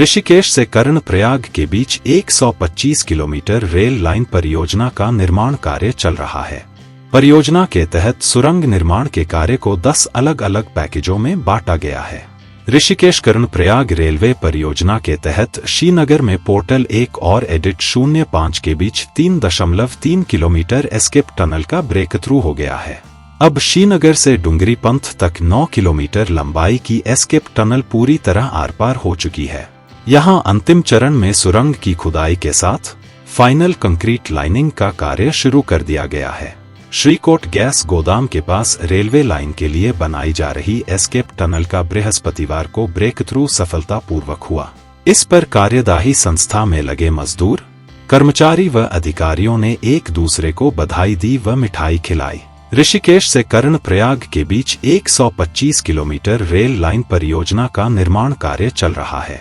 ऋषिकेश से कर्णप्रयाग के बीच 125 kilometre rail line परियोजना का निर्माण कार्य चल रहा है। परियोजना के तहत सुरंग निर्माण के कार्य को 10 अलग अलग पैकेजों में बांटा गया है। ऋषिकेश कर्णप्रयाग रेलवे परियोजना के तहत श्रीनगर में पोर्टल 1 और एडिट 05 के बीच 3.3 किलोमीटर एस्केप टनल का ब्रेक थ्रू हो गया है। अब श्रीनगर से डुंगरी पंथ तक 9 किलोमीटर लंबाई की एस्केप टनल पूरी तरह आर पार हो चुकी है। यहां अंतिम चरण में सुरंग की खुदाई के साथ फाइनल कंक्रीट लाइनिंग का कार्य शुरू कर दिया गया है। श्रीकोट गैस गोदाम के पास रेलवे लाइन के लिए बनाई जा रही एस्केप टनल का बृहस्पतिवार को ब्रेक थ्रू सफलतापूर्वक हुआ। इस पर कार्यदायी संस्था में लगे मजदूर, कर्मचारी व अधिकारियों ने एक दूसरे को बधाई दी व मिठाई खिलाई। ऋषिकेश से कर्णप्रयाग के बीच 125 किलोमीटर रेल लाइन परियोजना का निर्माण कार्य चल रहा है।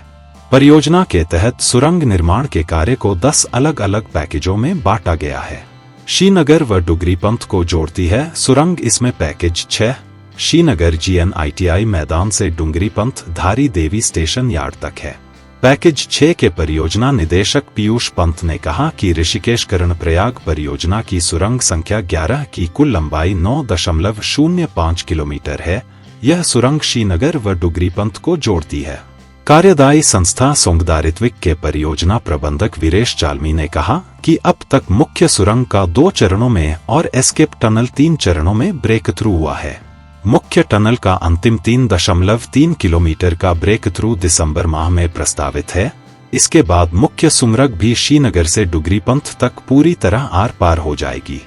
परियोजना के तहत सुरंग निर्माण के कार्य को 10 अलग अलग पैकेजों में बांटा गया है। श्रीनगर व डुगरी पंथ को जोड़ती है सुरंग। इसमें पैकेज 6 श्रीनगर GNITI मैदान से डुंगरी पंथ धारी देवी स्टेशन यार्ड तक है। पैकेज 6 के परियोजना निदेशक पीयूष पंत ने कहा कि ऋषिकेश कर्णप्रयाग परियोजना की सुरंग संख्या 11 की कुल लंबाई 9.05 किलोमीटर है। यह सुरंग श्रीनगर व डुगरी पंथ को जोड़ती है। कार्यदायी संस्था सोंगदारित्विक के परियोजना प्रबंधक वीरेश चालमी ने कहा कि अब तक मुख्य सुरंग का 2 चरणों में और एस्केप टनल 3 चरणों में ब्रेक थ्रू हुआ है। मुख्य टनल का अंतिम 3.3 किलोमीटर का ब्रेक थ्रू दिसंबर माह में प्रस्तावित है। इसके बाद मुख्य सुरंग भी श्रीनगर से डुगरी पंथ तक पूरी तरह आर पार हो जाएगी।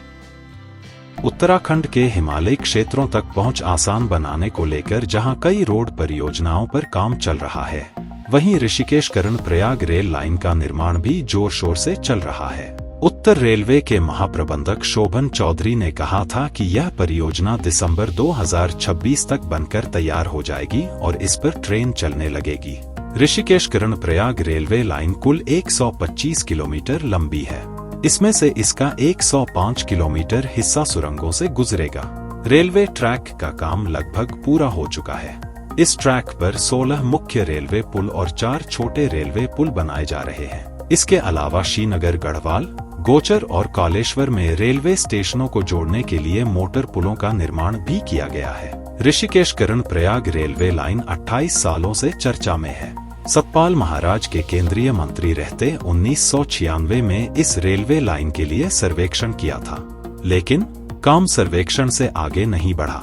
उत्तराखंड के हिमालयी क्षेत्रों तक पहुंच आसान बनाने को लेकर जहां कई रोड परियोजनाओं पर काम चल रहा है, वहीं ऋषिकेश कर्णप्रयाग रेल लाइन का निर्माण भी जोर शोर से चल रहा है। उत्तर रेलवे के महाप्रबंधक शोभन चौधरी ने कहा था कि यह परियोजना दिसंबर 2026 तक बनकर तैयार हो जाएगी और इस पर ट्रेन चलने लगेगी। ऋषिकेश कर्णप्रयाग रेलवे लाइन कुल 125 किलोमीटर लंबी है। इसमें से इसका 105 किलोमीटर हिस्सा सुरंगों से गुजरेगा। रेलवे ट्रैक का काम लगभग पूरा हो चुका है। इस ट्रैक पर 16 मुख्य रेलवे पुल और 4 छोटे रेलवे पुल बनाए जा रहे हैं। इसके अलावा श्रीनगर, गढ़वाल, गोचर और कालेश्वर में रेलवे स्टेशनों को जोड़ने के लिए मोटर पुलों का निर्माण भी किया गया है। ऋषिकेश कर्णप्रयाग रेलवे लाइन 28 सालों से चर्चा में है। सतपाल महाराज के केंद्रीय मंत्री रहते 1996 में इस रेलवे लाइन के लिए सर्वेक्षण किया था, लेकिन काम सर्वेक्षण से आगे नहीं बढ़ा।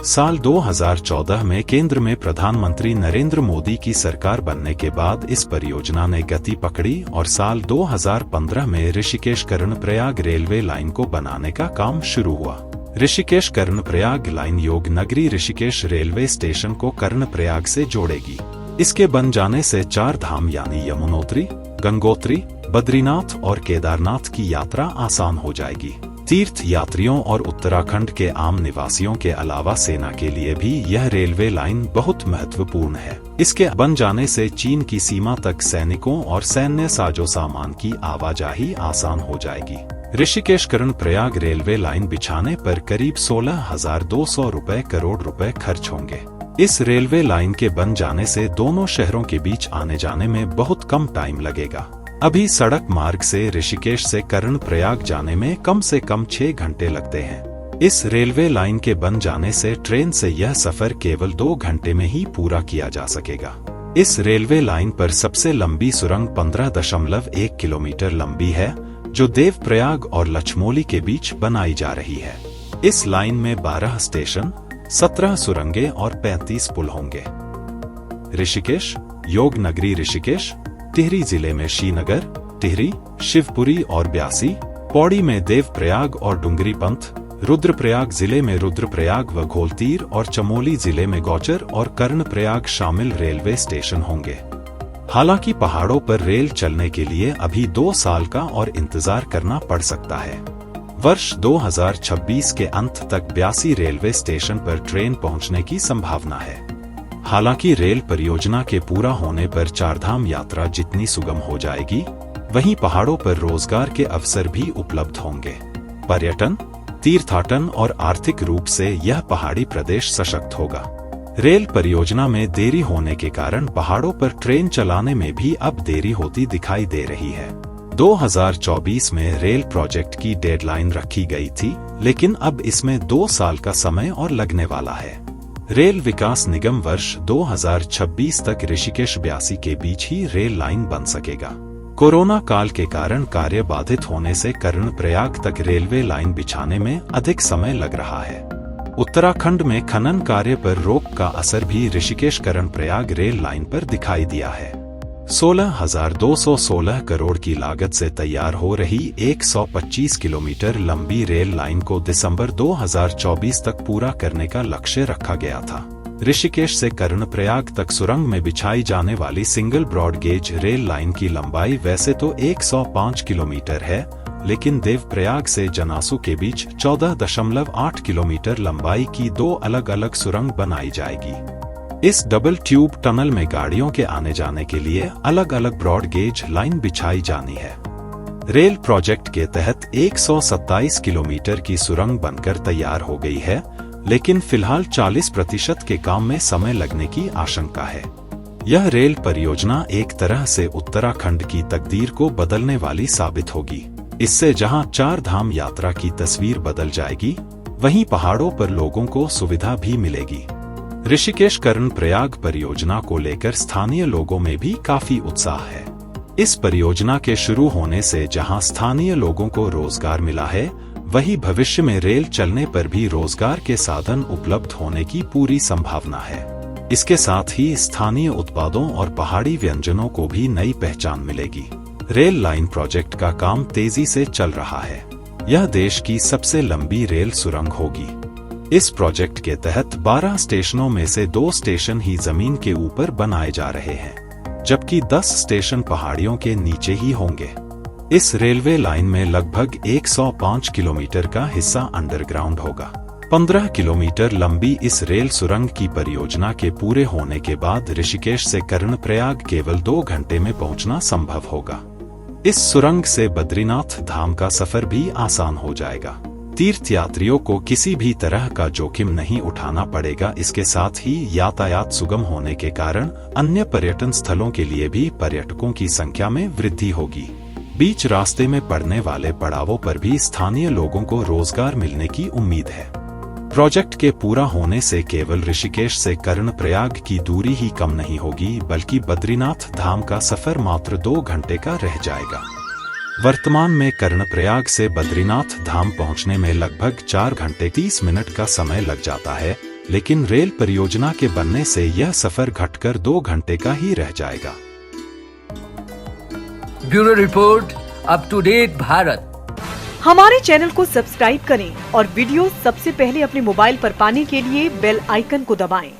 साल 2014 में केंद्र में प्रधानमंत्री नरेंद्र मोदी की सरकार बनने के बाद इस परियोजना ने गति पकड़ी और साल 2015 में ऋषिकेश कर्णप्रयाग रेलवे लाइन को बनाने का काम शुरू हुआ। ऋषिकेश कर्णप्रयाग लाइन योग नगरी ऋषिकेश रेलवे स्टेशन को कर्णप्रयाग से जोड़ेगी। इसके बन जाने से 4 धाम यानी यमुनोत्री, गंगोत्री, बद्रीनाथ और केदारनाथ की यात्रा आसान हो जाएगी। तीर्थ यात्रियों और उत्तराखंड के आम निवासियों के अलावा सेना के लिए भी यह रेलवे लाइन बहुत महत्वपूर्ण है। इसके बन जाने से चीन की सीमा तक सैनिकों और सैन्य साजो सामान की आवाजाही आसान हो जाएगी। ऋषिकेश कर्णप्रयाग रेलवे लाइन बिछाने पर करीब 16,200 करोड़ रुपए खर्च होंगे। इस रेलवे लाइन के बन जाने से दोनों शहरों के बीच आने जाने में बहुत कम टाइम लगेगा। अभी सड़क मार्ग से ऋषिकेश से कर्णप्रयाग जाने में कम से कम 6 घंटे लगते हैं। इस रेलवे लाइन के बन जाने से ट्रेन से यह सफर केवल 2 घंटे में ही पूरा किया जा सकेगा। इस रेलवे लाइन पर सबसे लंबी सुरंग 15.1 किलोमीटर लंबी है, जो देवप्रयाग और लचमोली के बीच बनाई जा रही है। इस लाइन में 12 स्टेशन, 17 सुरंगें और 35 पुल होंगे। ऋषिकेश, योग नगरी ऋषिकेश, टिहरी जिले में श्रीनगर, टिहरी, शिवपुरी और ब्यासी, पौड़ी में देवप्रयाग और डुंगरी पंथ, रुद्रप्रयाग जिले में रुद्रप्रयाग व घोलतीर और चमोली जिले में गौचर और कर्णप्रयाग शामिल रेलवे स्टेशन होंगे। हालांकि पहाड़ों पर रेल चलने के लिए अभी 2 साल का और इंतजार करना पड़ सकता है। वर्ष 2026 के अंत तक ब्यासी रेलवे स्टेशन पर ट्रेन पहुंचने की संभावना है। हालांकि रेल परियोजना के पूरा होने पर चारधाम यात्रा जितनी सुगम हो जाएगी, वहीं पहाड़ों पर रोजगार के अवसर भी उपलब्ध होंगे। पर्यटन, तीर्थाटन और आर्थिक रूप से यह पहाड़ी प्रदेश सशक्त होगा। रेल परियोजना में देरी होने के कारण पहाड़ों पर ट्रेन चलाने में भी अब देरी होती दिखाई दे रही है। 2024 में रेल प्रोजेक्ट की डेडलाइन रखी गई थी, लेकिन अब इसमें 2 साल का समय और लगने वाला है। रेल विकास निगम वर्ष 2026 तक ऋषिकेश ब्यासी के बीच ही रेल लाइन बन सकेगा। कोरोना काल के कारण कार्य बाधित होने से कर्णप्रयाग तक रेलवे लाइन बिछाने में अधिक समय लग रहा है। उत्तराखंड में खनन कार्य पर रोक का असर भी ऋषिकेश कर्णप्रयाग रेल लाइन पर दिखाई दिया है। 16,216 करोड़ की लागत से तैयार हो रही 125 किलोमीटर लंबी रेल लाइन को दिसंबर 2024 तक पूरा करने का लक्ष्य रखा गया था। ऋषिकेश से कर्णप्रयाग तक सुरंग में बिछाई जाने वाली single broad gauge rail line की लंबाई वैसे तो 105 किलोमीटर है, लेकिन देवप्रयाग से जनासू के बीच 14.8 किलोमीटर लंबाई की 2 अलग अलग सुरंग बनाई जाएगी। इस डबल ट्यूब टनल में गाड़ियों के आने जाने के लिए अलग अलग ब्रॉड गेज लाइन बिछाई जानी है। रेल प्रोजेक्ट के तहत 127 किलोमीटर की सुरंग बनकर तैयार हो गई है, लेकिन फिलहाल 40% के काम में समय लगने की आशंका है। यह रेल परियोजना एक तरह से उत्तराखंड की तकदीर को बदलने वाली साबित होगी। इससे जहां 4 धाम यात्रा की तस्वीर बदल जाएगी, वहीं पहाड़ों पर लोगों को सुविधा भी मिलेगी। ऋषिकेश कर्णप्रयाग परियोजना को लेकर स्थानीय लोगों में भी काफी उत्साह है। इस परियोजना के शुरू होने से जहां स्थानीय लोगों को रोजगार मिला है, वहीं भविष्य में रेल चलने पर भी रोजगार के साधन उपलब्ध होने की पूरी संभावना है। इसके साथ ही स्थानीय उत्पादों और पहाड़ी व्यंजनों को भी नई पहचान मिलेगी। रेल लाइन प्रोजेक्ट का काम तेजी से चल रहा है। यह देश की सबसे लंबी रेल सुरंग होगी। इस प्रोजेक्ट के तहत 12 स्टेशनों में से 2 स्टेशन ही जमीन के ऊपर बनाए जा रहे हैं, जबकि 10 स्टेशन पहाड़ियों के नीचे ही होंगे। इस रेलवे लाइन में लगभग 105 किलोमीटर का हिस्सा अंडरग्राउंड होगा। 15 किलोमीटर लंबी इस रेल सुरंग की परियोजना के पूरे होने के बाद ऋषिकेश से कर्णप्रयाग केवल 2 घंटे में पहुंचना संभव होगा। इस सुरंग से बद्रीनाथ धाम का सफर भी आसान हो जाएगा। तीर्थयात्रियों को किसी भी तरह का जोखिम नहीं उठाना पड़ेगा। इसके साथ ही यातायात सुगम होने के कारण अन्य पर्यटन स्थलों के लिए भी पर्यटकों की संख्या में वृद्धि होगी। बीच रास्ते में पड़ने वाले पड़ावों पर भी स्थानीय लोगों को रोजगार मिलने की उम्मीद है। प्रोजेक्ट के पूरा होने से केवल ऋषिकेश से कर्णप्रयाग की दूरी ही कम नहीं होगी, बल्कि बद्रीनाथ धाम का सफर मात्र 2 घंटे का रह जाएगा। वर्तमान में कर्णप्रयाग से बद्रीनाथ धाम पहुंचने में लगभग 4 घंटे 30 मिनट का समय लग जाता है, लेकिन रेल परियोजना के बनने से यह सफर घटकर 2 घंटे का ही रह जाएगा। Bureau report, up to date Bharat. हमारे चैनल को सब्सक्राइब करें और वीडियो सबसे पहले अपने मोबाइल पर पाने के लिए बेल आइकन को दबाएं।